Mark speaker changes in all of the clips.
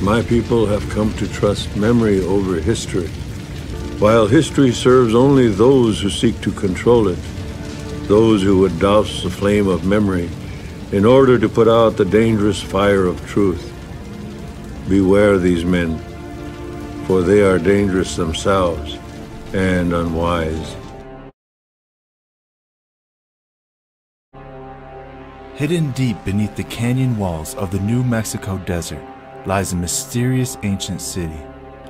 Speaker 1: My people have come to trust memory over history, while history serves only those who seek to control it, those who would douse the flame of memory in order to put out the dangerous fire of truth. Beware these men, for they are dangerous themselves and unwise.
Speaker 2: Hidden deep beneath the canyon walls of the New Mexico desert lies a mysterious ancient city,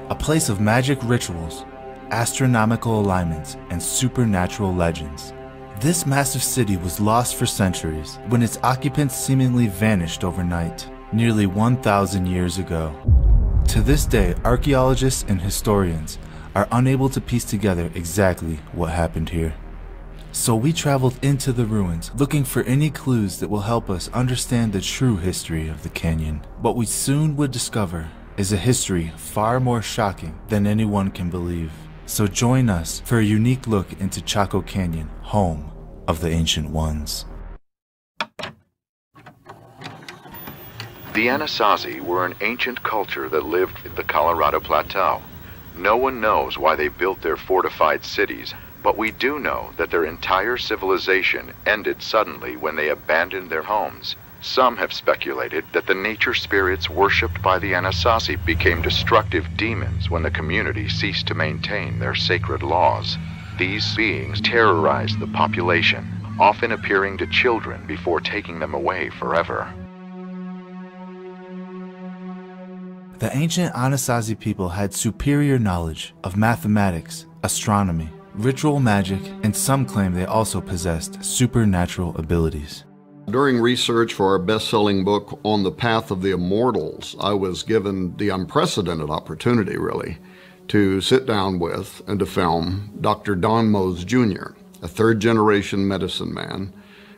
Speaker 2: a place of magic rituals, astronomical alignments, and supernatural legends. This massive city was lost for centuries when its occupants seemingly vanished overnight, nearly 1,000 years ago. To this day, archaeologists and historians are unable to piece together exactly what happened here. So we traveled into the ruins, looking for any clues that will help us understand the true history of the canyon. What we soon would discover is a history far more shocking than anyone can believe. So join us for a unique look into Chaco Canyon, home of the Ancient Ones.
Speaker 3: The Anasazi were an ancient culture that lived in the Colorado Plateau. No one knows why they built their fortified cities, but we do know that their entire civilization ended suddenly when they abandoned their homes. Some have speculated that the nature spirits worshipped by the Anasazi became destructive demons when the community ceased to maintain their sacred laws. These beings terrorized the population, often appearing to children before taking them away forever.
Speaker 2: The ancient Anasazi people had superior knowledge of mathematics, astronomy, ritual magic, and some claim they also possessed supernatural abilities.
Speaker 4: During research for our best-selling book, On the Path of the Immortals, I was given the unprecedented opportunity, really, to sit down with and to film Dr. Don Mose Jr., a third-generation medicine man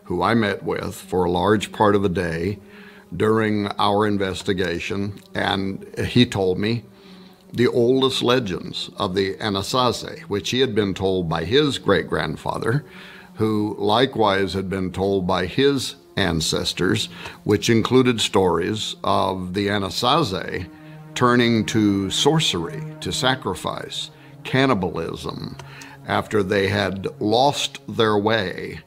Speaker 4: who I met with for a large part of the day during our investigation, and he told me the oldest legends of the Anasazi, which he had been told by his great-grandfather, who likewise had been told by his ancestors, which included stories of the Anasazi turning to sorcery, to sacrifice, cannibalism, after they had lost their way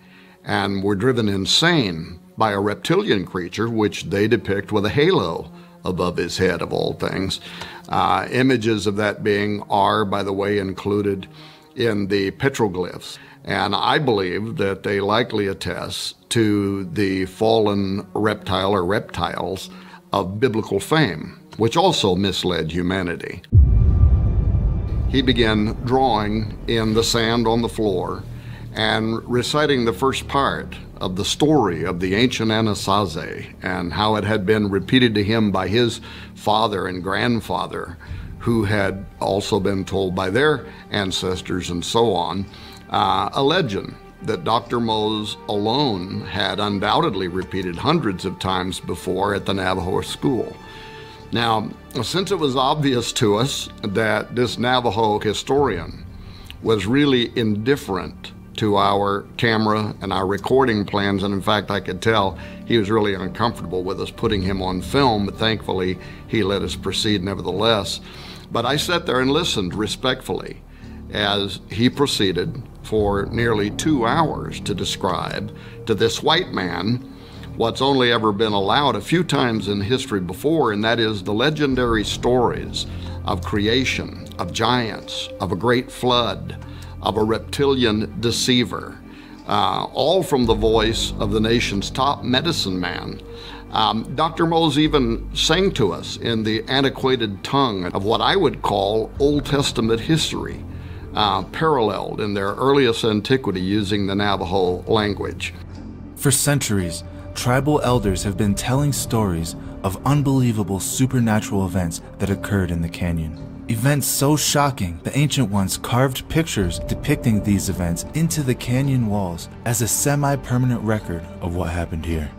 Speaker 4: and were driven insane by a reptilian creature, which they depict with a halo above his head, of all things. Images of that being are, by the way, included in the petroglyphs. And I believe that they likely attest to the fallen reptile or reptiles of biblical fame, which also misled humanity. He began drawing in the sand on the floor and reciting the first part of the story of the ancient Anasazi and how it had been repeated to him by his father and grandfather, who had also been told by their ancestors and so on, a legend that Dr. Mose alone had undoubtedly repeated hundreds of times before at the Navajo school. Now, since it was obvious to us that this Navajo historian was really indifferent to our camera and our recording plans, and in fact I could tell he was really uncomfortable with us putting him on film, but thankfully he let us proceed nevertheless. But I sat there and listened respectfully as he proceeded for nearly 2 hours to describe to this white man what's only ever been allowed a few times in history before, and that is the legendary stories of creation, of giants, of a great flood, of a reptilian deceiver, all from the voice of the nation's top medicine man. Dr. Mose even sang to us in the antiquated tongue of what I would call Old Testament history, paralleled in their earliest antiquity using the Navajo language.
Speaker 2: For centuries, tribal elders have been telling stories of unbelievable supernatural events that occurred in the canyon. Events so shocking, the Ancient Ones carved pictures depicting these events into the canyon walls as a semi-permanent record of what happened here.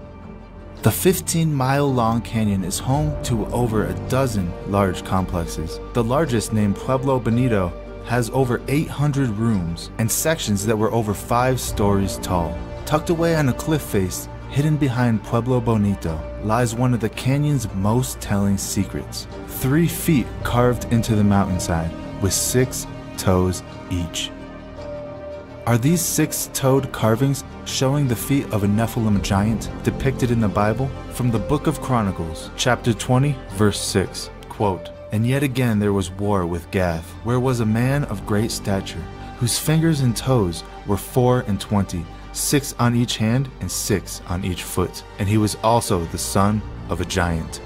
Speaker 2: The 15-mile-long canyon is home to over a dozen large complexes. The largest, named Pueblo Bonito, has over 800 rooms and sections that were over 5 stories tall. Tucked away on a cliff face, hidden behind Pueblo Bonito lies one of the canyon's most telling secrets. 3 feet carved into the mountainside with 6 toes each. Are these 6-toed carvings showing the feet of a Nephilim giant depicted in the Bible? From the Book of Chronicles, chapter 20, verse 6, quote, "And yet again there was war with Gath, where was a man of great stature, whose fingers and toes were 24, 6 on each hand and 6 on each foot, and he was also the son of a giant."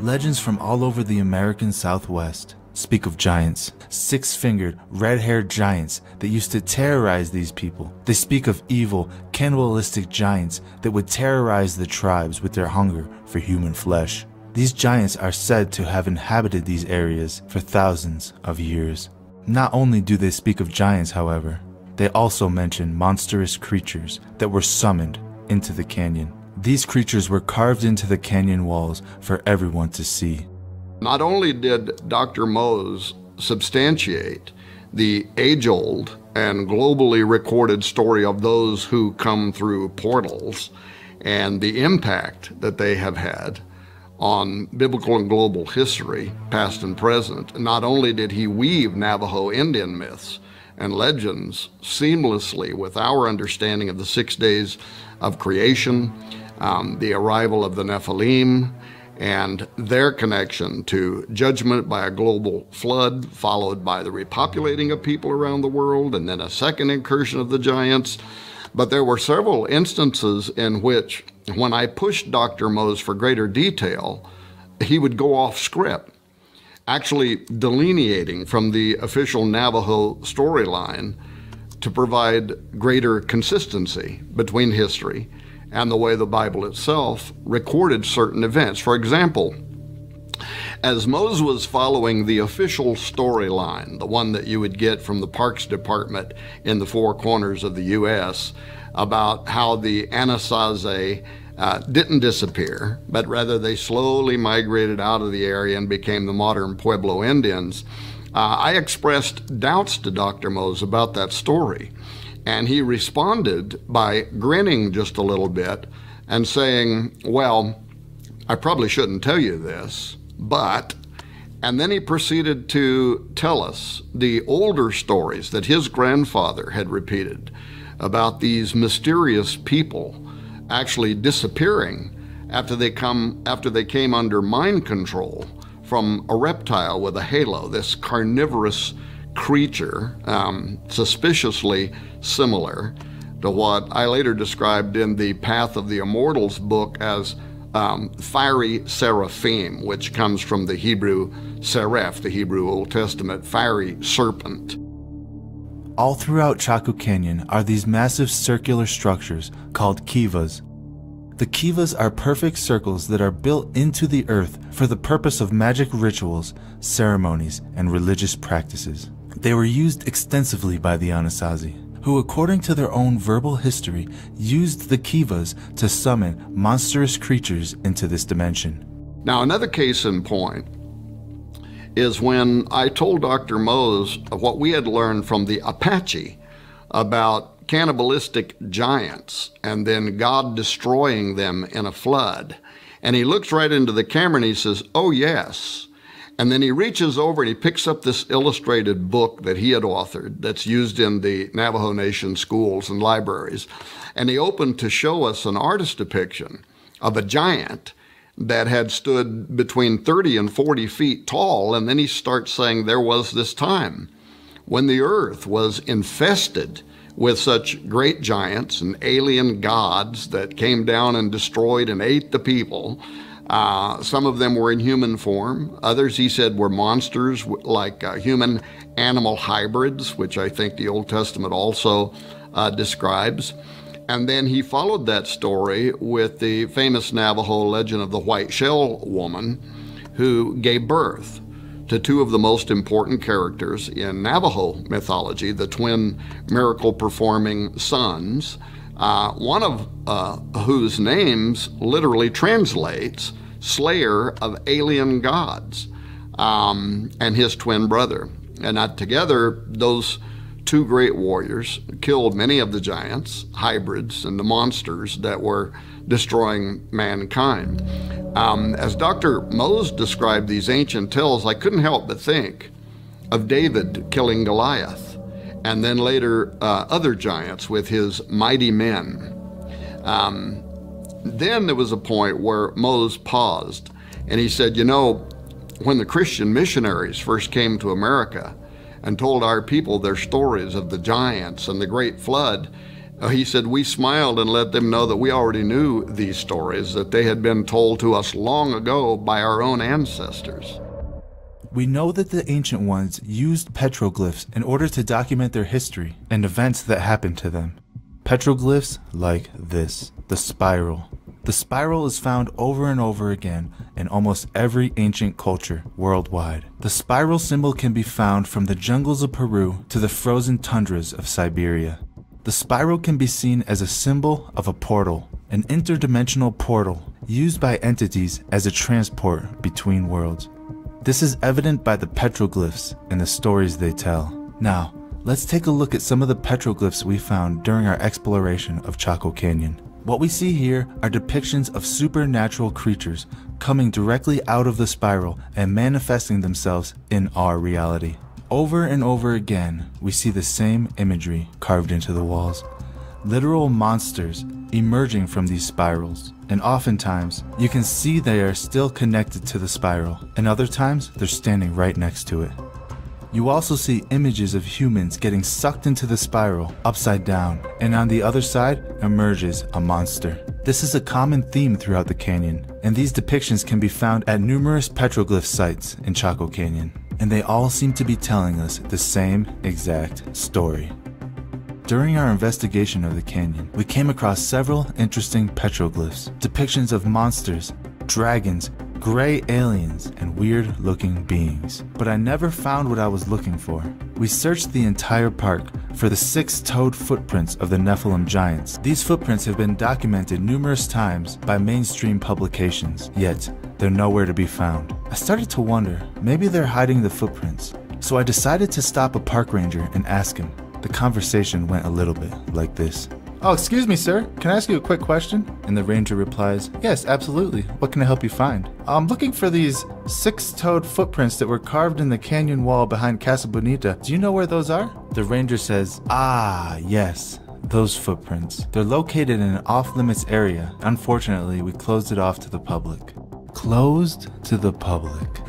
Speaker 2: Legends from all over the American Southwest speak of giants, 6-fingered, red-haired giants that used to terrorize these people. They speak of evil, cannibalistic giants that would terrorize the tribes with their hunger for human flesh. These giants are said to have inhabited these areas for thousands of years. Not only do they speak of giants, however, they also mention monstrous creatures that were summoned into the canyon. These creatures were carved into the canyon walls for everyone to see.
Speaker 4: Not only did Dr. Mose substantiate the age-old and globally recorded story of those who come through portals and the impact that they have had on biblical and global history, past and present, not only did he weave Navajo Indian myths and legends seamlessly with our understanding of the 6 days of creation, the arrival of the Nephilim, and their connection to judgment by a global flood, followed by the repopulating of people around the world, and then a second incursion of the giants. But there were several instances in which, when I pushed Dr. Mose for greater detail, he would go off script, actually delineating from the official Navajo storyline to provide greater consistency between history and the way the Bible itself recorded certain events. For example, as Mose was following the official storyline, the one that you would get from the Parks Department in the 4 corners of the U.S., about how the Anasazi didn't disappear, but rather they slowly migrated out of the area and became the modern Pueblo Indians, I expressed doubts to Dr. Mose about that story. And he responded by grinning just a little bit and saying, "Well, I probably shouldn't tell you this, but," and then he proceeded to tell us the older stories that his grandfather had repeated about these mysterious people actually disappearing after they came under mind control from a reptile with a halo, this carnivorous creature, suspiciously similar to what I later described in the Path of the Immortals book as fiery seraphim, which comes from the Hebrew seraph, the Hebrew Old Testament fiery serpent.
Speaker 2: All throughout Chaco Canyon are these massive circular structures called kivas. The kivas are perfect circles that are built into the earth for the purpose of magic rituals, ceremonies, and religious practices. They were used extensively by the Anasazi, who, according to their own verbal history, used the kivas to summon monstrous creatures into this dimension.
Speaker 4: Now, another case in point is when I told Dr. Mose what we had learned from the Apache about cannibalistic giants and then God destroying them in a flood. And he looks right into the camera and he says, "Oh, yes." And then he reaches over and he picks up this illustrated book that he had authored that's used in the Navajo Nation schools and libraries. And he opened to show us an artist depiction of a giant that had stood between 30 and 40 feet tall. And then he starts saying there was this time when the earth was infested with such great giants and alien gods that came down and destroyed and ate the people. Some of them were in human form. Others, he said, were monsters like human-animal hybrids, which I think the Old Testament also describes. And then he followed that story with the famous Navajo legend of the White Shell Woman, who gave birth to 2 of the most important characters in Navajo mythology, the twin miracle-performing sons, one of whose names literally translates slayer of alien gods, and his twin brother. And together, those two great warriors, killed many of the giants, hybrids, and the monsters that were destroying mankind. As Dr. Mose described these ancient tales, I couldn't help but think of David killing Goliath, and then later other giants with his mighty men. Then there was a point where Mose paused, and he said, you know, when the Christian missionaries first came to America and told our people their stories of the giants and the great flood, he said, we smiled and let them know that we already knew these stories, that they had been told to us long ago by our own ancestors.
Speaker 2: We know that the ancient ones used petroglyphs in order to document their history and events that happened to them. Petroglyphs like this, the spiral. The spiral is found over and over again in almost every ancient culture worldwide. The spiral symbol can be found from the jungles of Peru to the frozen tundras of Siberia. The spiral can be seen as a symbol of a portal, an interdimensional portal used by entities as a transport between worlds. This is evident by the petroglyphs and the stories they tell. Now, let's take a look at some of the petroglyphs we found during our exploration of Chaco Canyon. What we see here are depictions of supernatural creatures coming directly out of the spiral and manifesting themselves in our reality. Over and over again, we see the same imagery carved into the walls. Literal monsters emerging from these spirals, and oftentimes you can see they are still connected to the spiral, and other times they're standing right next to it. You also see images of humans getting sucked into the spiral upside down, and on the other side emerges a monster. This is a common theme throughout the canyon, and these depictions can be found at numerous petroglyph sites in Chaco Canyon, and they all seem to be telling us the same exact story. During our investigation of the canyon, we came across several interesting petroglyphs, depictions of monsters, dragons, gray aliens, and weird-looking beings. But I never found what I was looking for. We searched the entire park for the 6-toed footprints of the Nephilim giants. These footprints have been documented numerous times by mainstream publications, yet they're nowhere to be found. I started to wonder, maybe they're hiding the footprints. So I decided to stop a park ranger and ask him. The conversation went a little bit like this. "Oh, excuse me, sir. Can I ask you a quick question?" And the ranger replies, "Yes, absolutely. What can I help you find?" "I'm looking for these 6-toed footprints that were carved in the canyon wall behind Casa Bonita. Do you know where those are?" The ranger says, "Ah, yes, those footprints. They're located in an off-limits area. Unfortunately, we closed it off to the public." Closed to the public.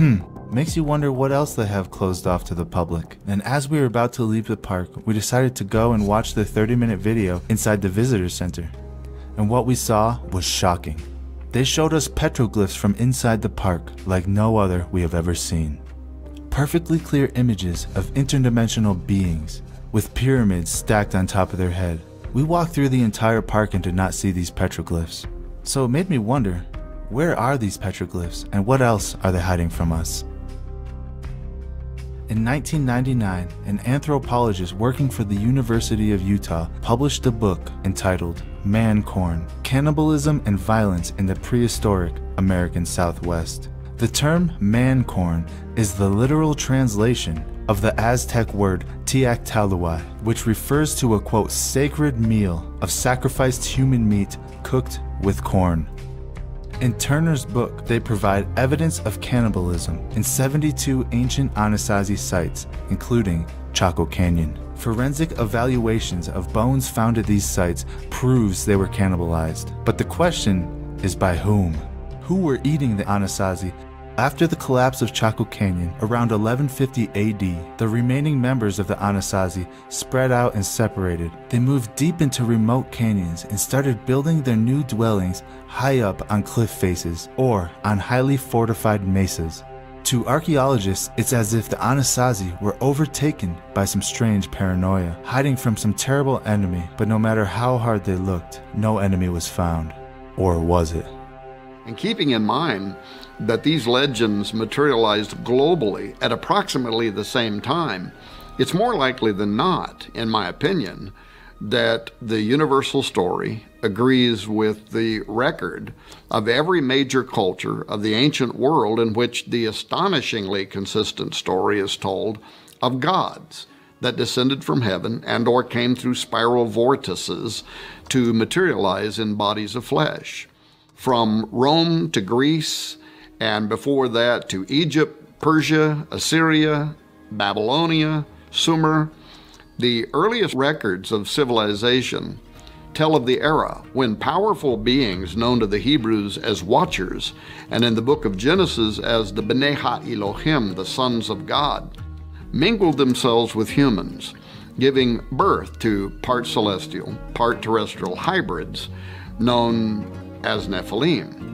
Speaker 2: Makes you wonder what else they have closed off to the public. And as we were about to leave the park, we decided to go and watch the 30-minute video inside the visitor center. And what we saw was shocking. They showed us petroglyphs from inside the park like no other we have ever seen. Perfectly clear images of interdimensional beings with pyramids stacked on top of their head. We walked through the entire park and did not see these petroglyphs. So it made me wonder, where are these petroglyphs and what else are they hiding from us? In 1999, an anthropologist working for the University of Utah published a book entitled Man-Corn: Cannibalism and Violence in the Prehistoric American Southwest. The term man-corn is the literal translation of the Aztec word tiactalui, which refers to a, quote, sacred meal of sacrificed human meat cooked with corn. In Turner's book, they provide evidence of cannibalism in 72 ancient Anasazi sites, including Chaco Canyon. Forensic evaluations of bones found at these sites proves they were cannibalized. But the question is by whom? Who were eating the Anasazi? After the collapse of Chaco Canyon, around 1150 AD, the remaining members of the Anasazi spread out and separated. They moved deep into remote canyons and started building their new dwellings high up on cliff faces or on highly fortified mesas. To archaeologists, it's as if the Anasazi were overtaken by some strange paranoia, hiding from some terrible enemy, but no matter how hard they looked, no enemy was found. Or was it?
Speaker 4: And keeping in mind that these legends materialized globally at approximately the same time, it's more likely than not, in my opinion, that the universal story agrees with the record of every major culture of the ancient world in which the astonishingly consistent story is told of gods that descended from heaven and or came through spiral vortices to materialize in bodies of flesh. From Rome to Greece, and before that to Egypt, Persia, Assyria, Babylonia, Sumer, the earliest records of civilization tell of the era when powerful beings known to the Hebrews as watchers, and in the book of Genesis as the Bnei Ha-Elohim, the sons of God, mingled themselves with humans, giving birth to part celestial, part terrestrial hybrids known as Nephilim.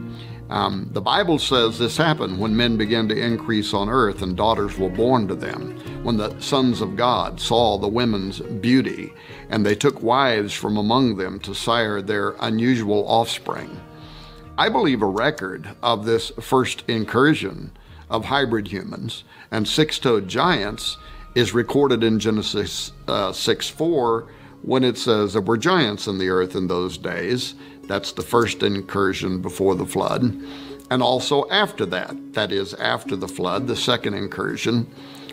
Speaker 4: The Bible says this happened when men began to increase on earth and daughters were born to them, when the sons of God saw the women's beauty, and they took wives from among them to sire their unusual offspring. I believe a record of this first incursion of hybrid humans and six-toed giants is recorded in Genesis 6:4, when it says there were giants in the earth in those days. That's the first incursion before the flood. And also after that, that is after the flood, the second incursion,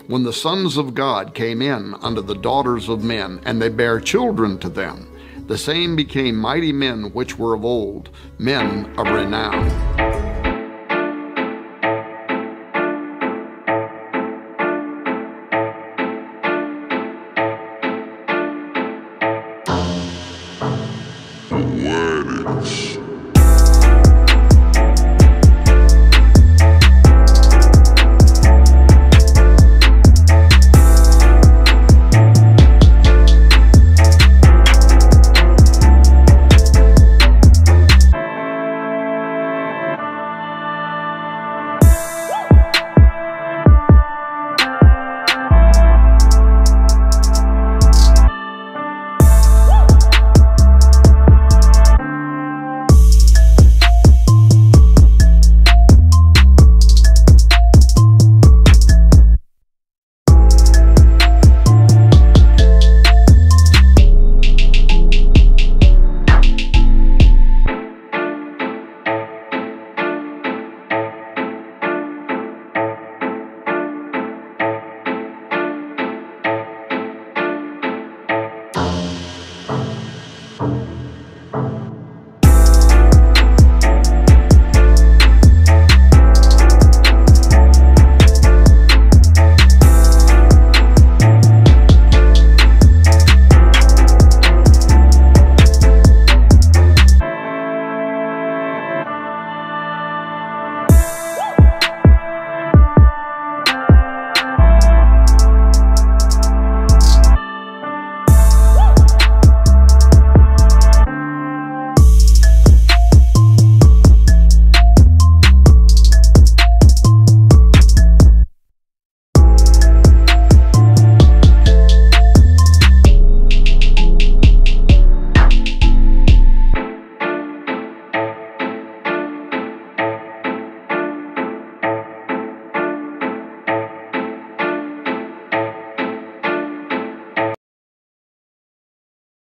Speaker 4: when the sons of God came in unto the daughters of men, and they bare children to them. The same became mighty men which were of old, men of renown.